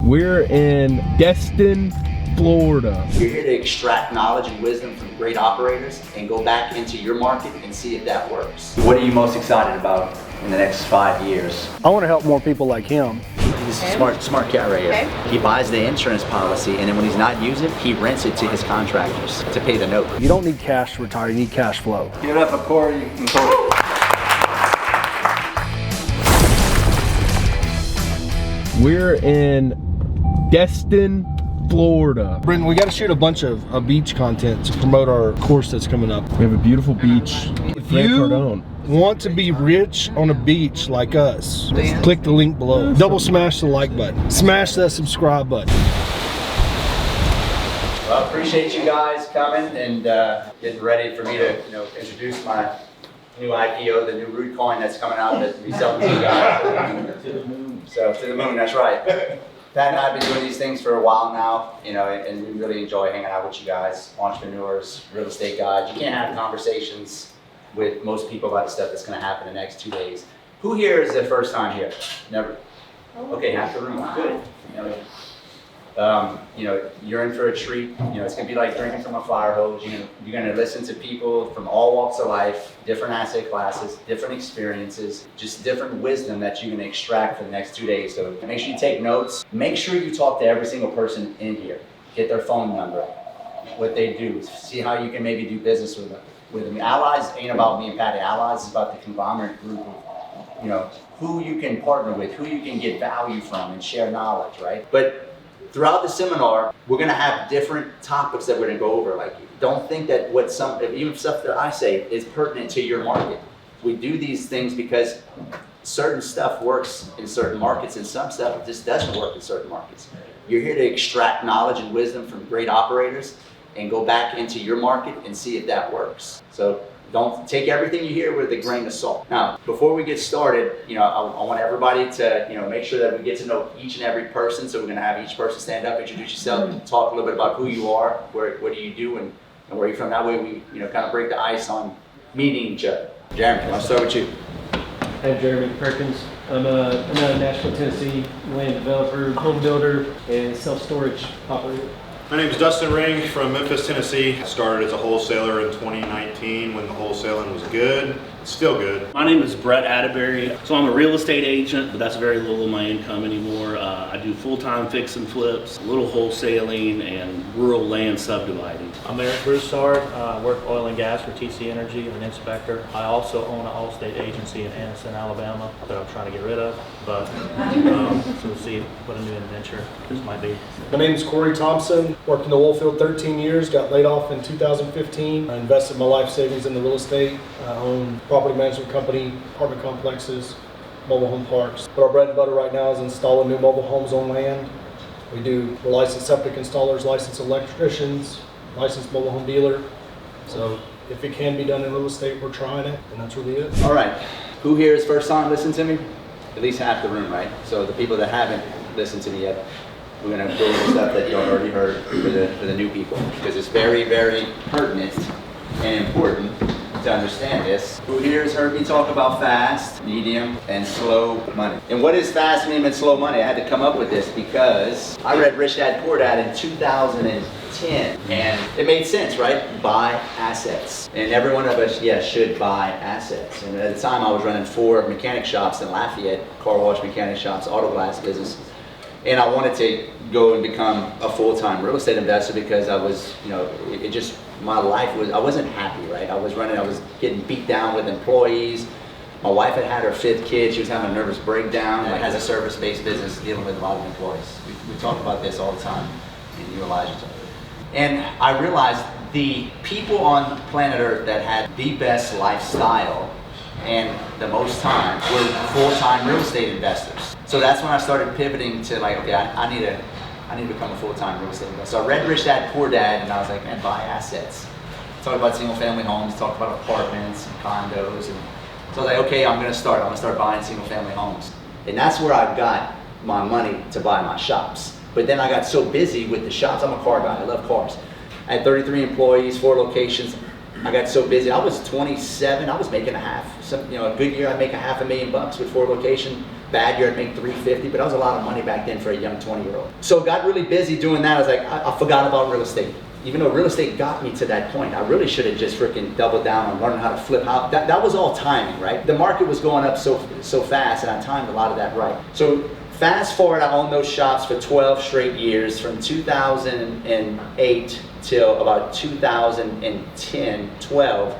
We're in Destin, Florida. You're here to extract knowledge and wisdom from great operators and go back into your market and see if that works. What are you most excited about in the next 5 years? I want to help more people like him. He's a smart guy right here. Okay. He buys the insurance policy, and then when he's not using it, he rents it to his contractors to pay the note. You don't need cash to retire, you need cash flow. Give it up for Corey and Corey. We're in Destin, Florida. Brendan, we got to shoot a bunch of beach content to promote our course that's coming up. We have a beautiful beach. If you want to be rich on a beach like us, click the link below. Double smash the like button. Smash that subscribe button. Well, I appreciate you guys coming and getting ready for me to introduce my new IPO, the new Rood coin that's coming out that we sell to you guys. To the moon. So to the moon, that's right. Pat and I have been doing these things for a while now, and we really enjoy hanging out with you guys, entrepreneurs, real estate guys. You can't have conversations with most people about the stuff that's going to happen in the next 2 days. Who here is the first time here? Never? Okay, half the room. Good. You're in for a treat. It's going to be like drinking from a fire hose. You're going to listen to people from all walks of life, different asset classes, different experiences, just different wisdom that you're going to extract for the next 2 days. So make sure you take notes. Make sure you talk to every single person in here. Get their phone number, what they do, see how you can maybe do business with them. Allies ain't about me and Patty. Allies is about the conglomerate group of, who you can partner with, who you can get value from and share knowledge, right? But throughout the seminar, we're going to have different topics that we're going to go over. Like, don't think that even stuff that I say is pertinent to your market. We do these things because certain stuff works in certain markets and some stuff just doesn't work in certain markets. You're here to extract knowledge and wisdom from great operators and go back into your market and see if that works. So don't take everything you hear with a grain of salt. Now, before we get started, I want everybody to, make sure that we get to know each and every person. So we're going to have each person stand up, introduce yourself, and talk a little bit about who you are, what do you do, and where you're from. That way we, kind of break the ice on meeting each other. Jeremy, I'll start with you. I'm Jeremy Perkins. I'm out of Nashville, Tennessee, land developer, home builder, and self-storage operator. My name is Destin from Memphis, Tennessee. I started as a wholesaler in 2019 when the wholesaling was good. It's still good. My name is Brett Atterbury. So I'm a real estate agent, but that's very little of my income anymore. I do full-time fix and flips, a little wholesaling, and rural land subdividing. I'm Eric Broussard. I work oil and gas for TC Energy. I'm an inspector. I also own an all-state agency in Anniston, Alabama that I'm trying to get rid of. But so we'll see what a new adventure this might be. My name is Corey Thompson. Worked in the oil field 13 years, got laid off in 2015. I invested my life savings in the real estate. I own property management company, apartment complexes, mobile home parks. But our bread and butter right now is installing new mobile homes on land. We're licensed septic installers, licensed electricians, licensed mobile home dealer. So if it can be done in real estate, we're trying it, and that's really it. All right. Who here is first time listening to me? At least half the room, right? So the people that haven't listened to me yet, we're going to go over stuff that you already heard for the new people, because it's very, very pertinent and important to understand this. Who here has heard me talk about fast, medium, and slow money? And what is fast, medium, and slow money? I had to come up with this because I read Rich Dad Poor Dad in 2010, and it made sense, right? Buy assets. And every one of us, should buy assets. And at the time, I was running 4 mechanic shops in Lafayette, car wash mechanic shops, auto glass business. And I wanted to go and become a full-time real estate investor because I was, my life was, I wasn't happy, right? I was getting beat down with employees. My wife had her 5th kid. She was having a nervous breakdown. It has a service-based business dealing with a lot of employees. We talk about this all the time, and you Elijah. And I realized the people on planet Earth that had the best lifestyle and the most time were full-time real estate investors. So that's when I started pivoting to I need to become a full-time real estate investor. So I read Rich Dad Poor Dad, and I was like, man, buy assets. Talk about single-family homes, talk about apartments and condos, and so I was like, okay, I'm gonna start buying single-family homes, and that's where I got my money to buy my shops. But then I got so busy with the shops. I'm a car guy. I love cars. I had 33 employees, 4 locations. I got so busy. I was 27. I was making a good year. I'd make $500,000 with 4 locations. bad year I'd make 350, but that was a lot of money back then for a young 20-year-old. So got really busy doing that. I was like, I forgot about real estate. Even though real estate got me to that point, I really should have just freaking doubled down on learning how to flip house. That was all timing, right? The market was going up so fast, and I timed a lot of that right. So fast forward, I owned those shops for 12 straight years, from 2008 till about 2010, 12.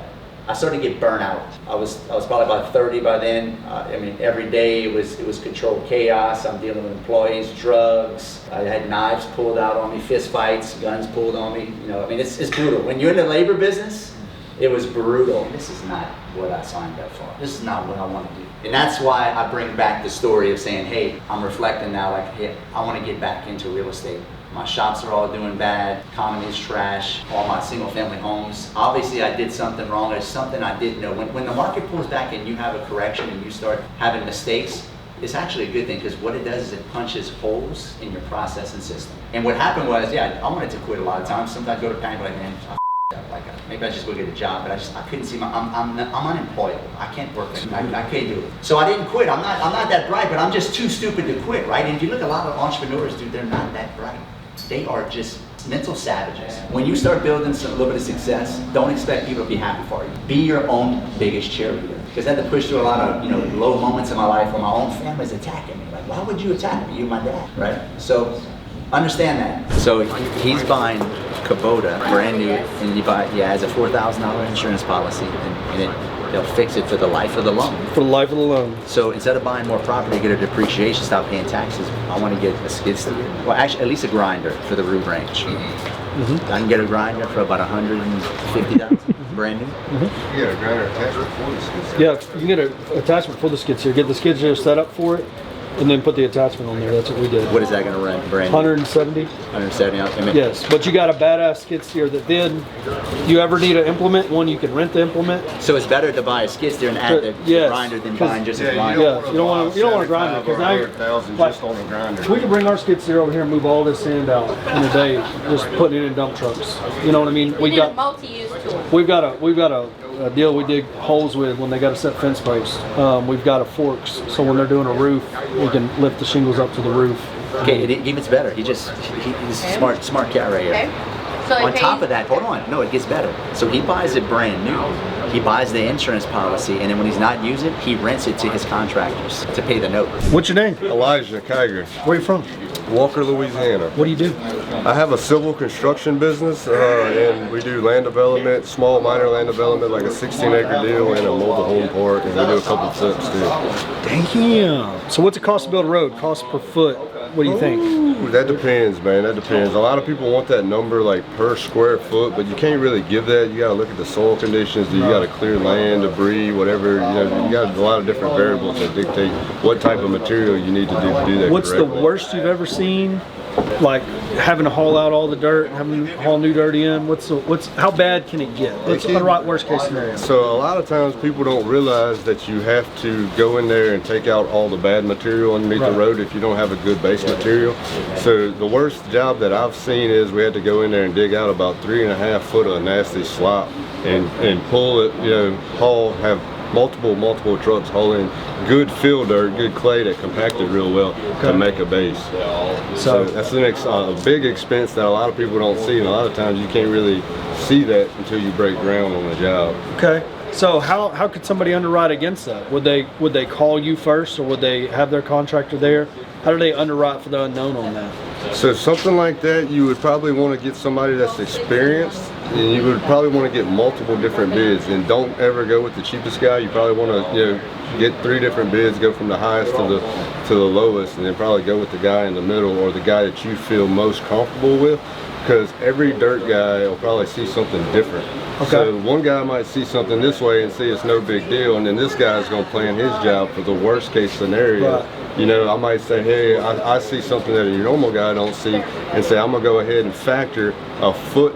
I started to get burnt out. I was probably about 30 by then. I mean, every day it was controlled chaos. I'm dealing with employees, drugs. I had knives pulled out on me, fist fights, guns pulled on me. You know, I mean, it's brutal. When you're in the labor business, it was brutal. This is not what I signed up for. This is not what I want to do. And that's why I bring back the story of saying, hey, I'm reflecting now, like, hey, I want to get back into real estate. My shops are all doing bad, economy is trash, all my single family homes. Obviously I did something wrong, there's something I didn't know. When the market pulls back and you have a correction and you start having mistakes, it's actually a good thing, because what it does is it punches holes in your process and system. And what happened was, yeah, I wanted to quit a lot of times. Sometimes I go to panic like, man, maybe I just go get a job, but I couldn't see I'm unemployable. I can't work. I can't do it. So I didn't quit. I'm not that bright, but I'm just too stupid to quit, right? And if you look at a lot of entrepreneurs, dude, they're not that bright. They are just mental savages. When you start building a little bit of success, don't expect people to be happy for you. Be your own biggest cheerleader. Because I had to push through a lot of low moments in my life where my own family's attacking me. Like, why would you attack me? You're my dad, right? So understand that. So he's buying Kubota brand new, and he has a $4,000 insurance policy, and they'll fix it for the life of the loan. For the life of the loan. So instead of buying more property, get a depreciation, stop paying taxes, I want to get a skid steer. Well, actually, at least a grinder for the root range. I can get a grinder for about $150,000, brand new. You get a grinder attachment for the skid steer? Yeah, you can get an attachment for the skid steer. Get the skid steer set up for it, and then put the attachment on there. That's what we did. What is that going to rent, brand new? 170. 170. I mean, Yes, but you got a badass skid steer that then, you ever need an implement, one you can rent the implement. so it's better to buy a skid steer and add the Yes, grinder than 'cause- buying just a Yeah, grinder. Yeah, you don't want to grind it, 'cause now you- 100,000 like- just on the grinder. We can bring our skid steer over here and move all this sand out in a day, just putting it in dump trucks. You know what I mean? We need a multi-use tool. We've got a deal we dig holes with when they got to set fence posts. We've got a forks, so when they're doing a roof, we can lift the shingles up to the roof. Okay, it gets better. He's a smart cat right here. Okay. So On top of that, hold on, no, it gets better. So he buys it brand new. He buys the insurance policy, and then when he's not using it, he rents it to his contractors to pay the note. What's your name? Elijah Kiger, Where you from? Walker, Louisiana. What do you do? I have a civil construction business, and we do land development, small minor land development, like a 16-acre deal and a mobile home park, and we do a couple of flips too. Damn. So what's it cost to build a road? Cost per foot? What do you think? Ooh, that depends, man. That depends. A lot of people want that number like per square foot, but you can't really give that. You got to look at the soil conditions. You got to clear land, debris, whatever. You got a lot of different variables that dictate what type of material you need to do that. What's correctly. the worst you've ever seen? Like having to haul out all the dirt, having to haul new dirt in. How bad can it get? What's the right worst case scenario? So a lot of times people don't realize that you have to go in there and take out all the bad material underneath the road if you don't have a good base material. So the worst job that I've seen is we had to go in there and dig out about 3.5 foot of nasty slop and pull it, have multiple trucks hauling good fill dirt, good clay that compacted real well to make a base. So that's a big expense that a lot of people don't see, and a lot of times you can't really see that until you break ground on the job. Okay. So how could somebody underwrite against that? Would they call you first, or would they have their contractor there? How do they underwrite for the unknown on that? So something like that, you would probably want to get somebody that's experienced, and you would probably want to get multiple different bids, and don't ever go with the cheapest guy. You probably want to get 3 different bids, go from the highest to the lowest, and then probably go with the guy in the middle, or the guy that you feel most comfortable with, because every dirt guy will probably see something different. Okay. So one guy might see something this way and see it's no big deal, and then this guy's going to plan his job for the worst case scenario. Right. I might say, hey, I see something that a normal guy don't see, and say I'm going to go ahead and factor 1.5 foot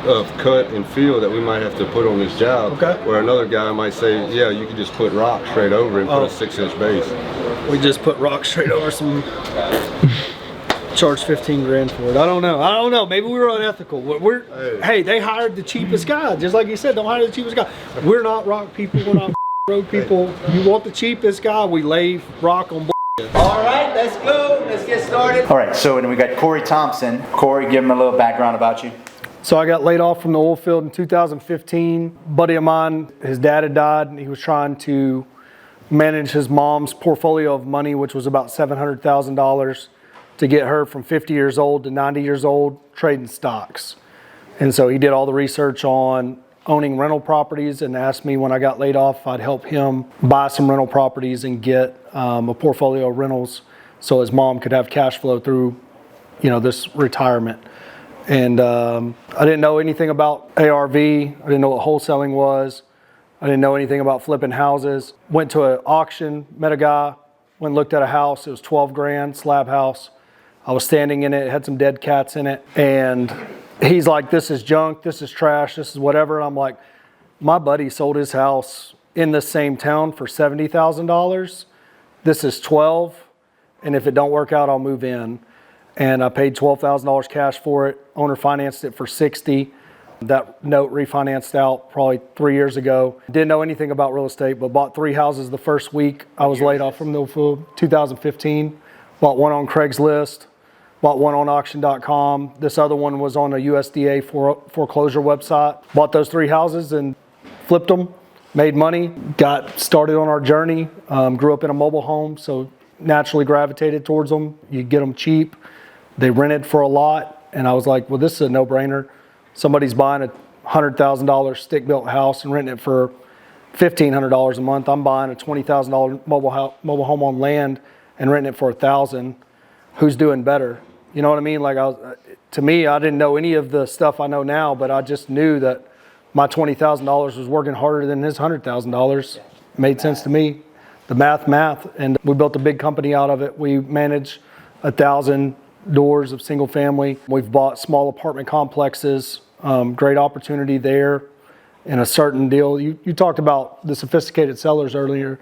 of cut and fill that we might have to put on this job. Okay. Where another guy might say, yeah, you can just put rock straight over and put a 6-inch base. We just put rock straight over some. Charge 15 grand for it. I don't know. Maybe we were unethical. Hey, they hired the cheapest guy. Just like you said, don't hire the cheapest guy. We're not rock people. We're not road people. You want the cheapest guy? We lay rock on. All right, let's go. Let's get started. All right, so then we got Corey Thompson. Corey, give him a little background about you. So I got laid off from the oil field in 2015. Buddy of mine, his dad had died, and he was trying to manage his mom's portfolio of money, which was about $700,000, to get her from 50 years old to 90 years old trading stocks. And so he did all the research on owning rental properties and asked me when I got laid off, I'd help him buy some rental properties and get a portfolio of rentals so his mom could have cash flow through, this retirement. And I didn't know anything about ARV. I didn't know what wholesaling was. I didn't know anything about flipping houses. Went to an auction, met a guy, went and looked at a house. It was 12 grand, slab house. I was standing in it, had some dead cats in it. And he's like, this is junk, this is trash, this is whatever. And I'm like, my buddy sold his house in the same town for $70,000. This is 12, and if it don't work out, I'll move in. And I paid $12,000 cash for it. Owner financed it for $60,000. That note refinanced out probably 3 years ago. Didn't know anything about real estate, but bought 3 houses the first week I was laid off from the field. 2015. Bought one on Craigslist. Bought one on auction.com. This other one was on a USDA foreclosure website. Bought those 3 houses and flipped them. Made money. Got started on our journey. Grew up in a mobile home, so naturally gravitated towards them. You get them cheap. They rented for a lot. And I was like, well, this is a no-brainer. Somebody's buying a $100,000 stick-built house and renting it for $1,500 a month. I'm buying a $20,000 mobile home on land and renting it for $1,000. Who's doing better? You know what I mean? Like, to me, I didn't know any of the stuff I know now, but I just knew that my $20,000 was working harder than his $100,000. Made sense to me. The math, and we built a big company out of it. We manage 1,000 doors of single family. We've bought small apartment complexes. Great opportunity there in a certain deal. You talked about the sophisticated sellers earlier.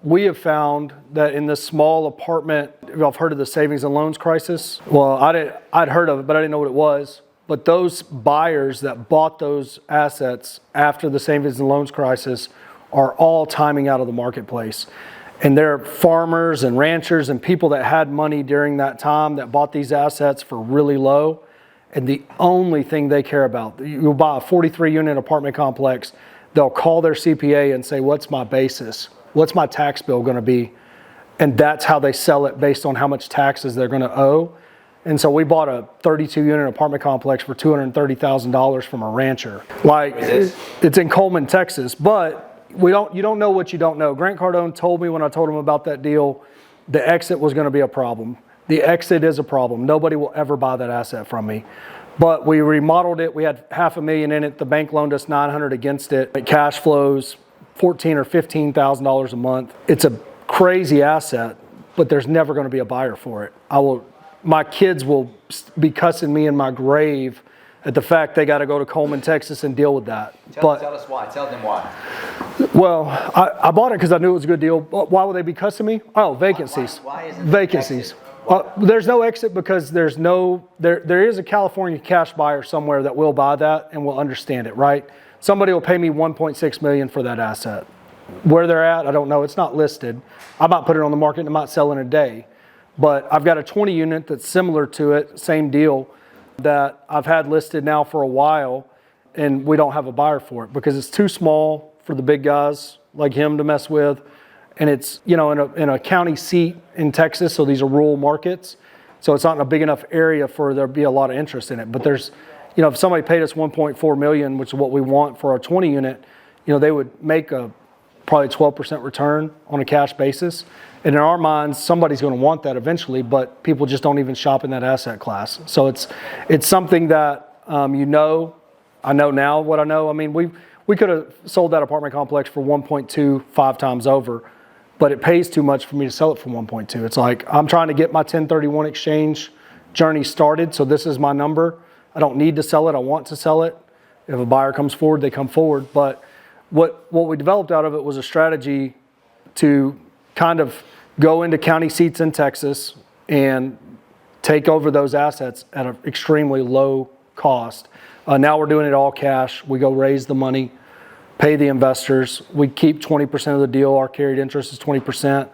We have found that in this small apartment, I've heard of the savings and loans crisis. Well, I'd heard of it, but I didn't know what it was. But those buyers that bought those assets after the savings and loans crisis are all timing out of the marketplace. And they're farmers and ranchers and people that had money during that time that bought these assets for really low. And the only thing they care about, you'll buy a 43-unit apartment complex, they'll call their CPA and say, what's my basis? What's my tax bill going to be? And that's how they sell it based on how much taxes they're going to owe. And so we bought a 32-unit apartment complex for $230,000 from a rancher. Like, it's in Coleman, Texas, but you don't know what you don't know. Grant Cardone told me when I told him about that deal, the exit was going to be a problem. The exit is a problem. Nobody will ever buy that asset from me. But we remodeled it. We had $500,000 in it. The bank loaned us $900,000 against it. It cash flows $14,000 or $15,000 a month. It's a crazy asset, but there's never going to be a buyer for it. My kids will be cussing me in my grave at the fact they got to go to Coleman, Texas and deal with that. Tell us why. Tell them why. Well, I bought it because I knew it was a good deal. Why would they be cussing me? Oh, vacancies. Why isn't vacancies? There's no exit because there is a California cash buyer somewhere that will buy that and will understand it, right? Somebody will pay me $1.6 million for that asset. Where they're at, I don't know. It's not listed. I might put it on the market and I might sell in a day. But I've got a 20 unit that's similar to it, same deal, that I've had listed now for a while, and we don't have a buyer for it because it's too small for the big guys like him to mess with. And it's, in a county seat in Texas, so these are rural markets. So it's not in a big enough area for there to be a lot of interest in it. But there's, if somebody paid us $1.4 million, which is what we want for our 20 unit, they would make a probably 12% return on a cash basis. And in our minds, somebody's going to want that eventually, but people just don't even shop in that asset class. So it's something that, I know now what I know. I mean, we could have sold that apartment complex for 1.25 times over, but it pays too much for me to sell it for 1.2. It's like, I'm trying to get my 1031 exchange journey started. So this is my number. I don't need to sell it. I want to sell it. If a buyer comes forward, they come forward. But what we developed out of it was a strategy to kind of go into county seats in Texas and take over those assets at an extremely low cost. Now we're doing it all cash. We go raise the money. pay the investors. We keep 20% of the deal. Our carried interest is 20%,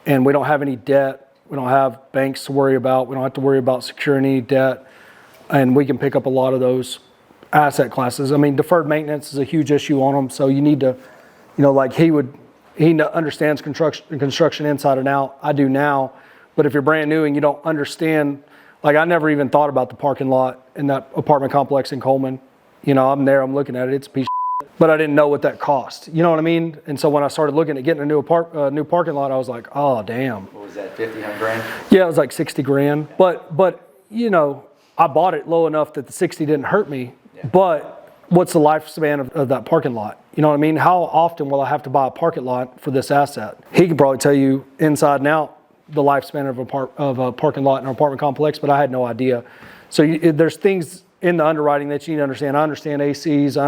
and we don't have any debt. We don't have banks to worry about. We don't have to worry about securing any debt, and we can pick up a lot of those asset classes. I mean, deferred maintenance is a huge issue on them, so you need to, like he understands construction inside and out. I do now, but if you're brand new and you don't understand, like I never even thought about the parking lot in that apartment complex in Coleman. I'm there, I'm looking at it, it's a piece of shit, but I didn't know what that cost. You know what I mean? And so when I started looking at getting a new parking lot, I was like, oh, damn. What was that, 50 grand? Yeah, it was like 60 grand. But I bought it low enough that the 60 didn't hurt me. Yeah. But what's the lifespan of that parking lot? You know what I mean? How often will I have to buy a parking lot for this asset? He could probably tell you inside and out the lifespan of a parking lot in an apartment complex, but I had no idea. So there's things in the underwriting that you need to understand. I understand ACs, I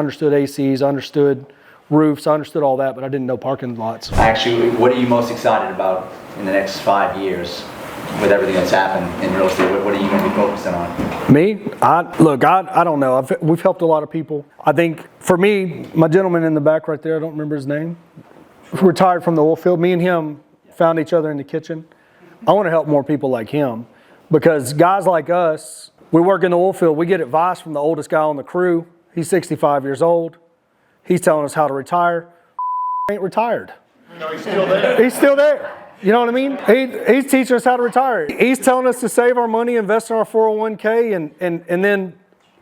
understood roofs, I understood all that, but I didn't know parking lots. Actually, what are you most excited about in the next 5 years with everything that's happened in real estate? What are you going to be focusing on? Me? I don't know. We've helped a lot of people. I think for me, my gentleman in the back right there, I don't remember his name, retired from the oil field. Me and him found each other in the kitchen. I want to help more people like him, because guys like us, we work in the oil field. We get advice from the oldest guy on the crew. He's 65 years old. He's telling us how to retire. Ain't retired. No, he's still there. He's still there. You know what I mean? He's teaching us how to retire. He's telling us to save our money, invest in our 401k, and then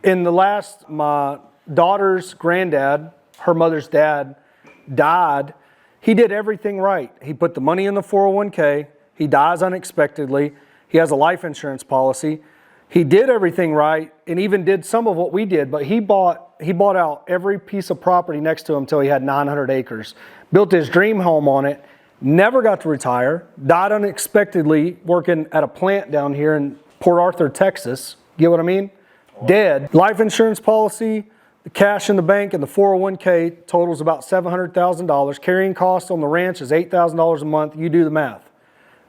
in the last, my daughter's granddad, her mother's dad, died. He did everything right. He put the money in the 401k. He dies unexpectedly. He has a life insurance policy. He did everything right, and even did some of what we did, but he bought out every piece of property next to him until he had 900 acres. Built his dream home on it, never got to retire, died unexpectedly working at a plant down here in Port Arthur, Texas. Get what I mean? Dead. Life insurance policy, the cash in the bank, and the 401k totals about $700,000. Carrying cost on the ranch is $8,000 a month. You do the math.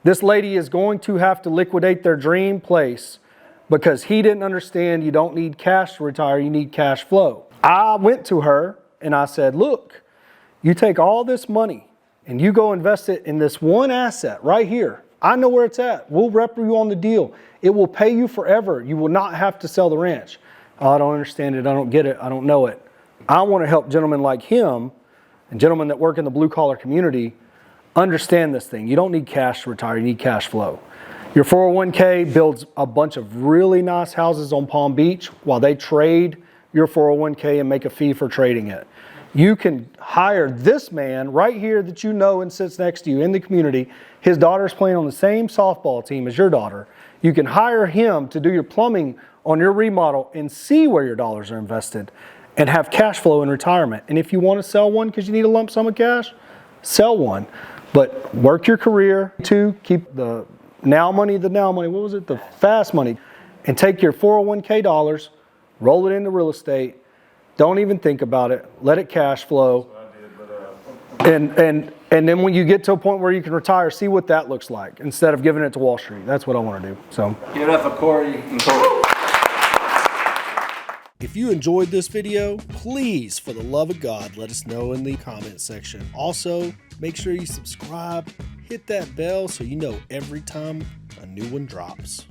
This lady is going to have to liquidate their dream place because he didn't understand you don't need cash to retire, you need cash flow. I went to her and I said, look, you take all this money and you go invest it in this one asset right here. I know where it's at. We'll rep you on the deal. It will pay you forever. You will not have to sell the ranch. Oh, I don't understand it. I don't get it. I don't know it. I want to help gentlemen like him and gentlemen that work in the blue collar community understand this thing. You don't need cash to retire. You need cash flow. Your 401k builds a bunch of really nice houses on Palm Beach while they trade your 401k and make a fee for trading it. You can hire this man right here that you know and sits next to you in the community. His daughter's playing on the same softball team as your daughter. You can hire him to do your plumbing on your remodel and see where your dollars are invested and have cash flow in retirement. And if you want to sell one because you need a lump sum of cash, sell one. But work your career to keep the now money, what was it? The fast money. And take your 401k dollars, roll it into real estate. Don't even think about it. Let it cash flow. And then when you get to a point where you can retire, see what that looks like instead of giving it to Wall Street. That's what I want to do. So Give it up for Corey and Corey. If you enjoyed this video, please, for the love of God, let us know in the comment section. Also, make sure you subscribe, hit that bell so you know every time a new one drops.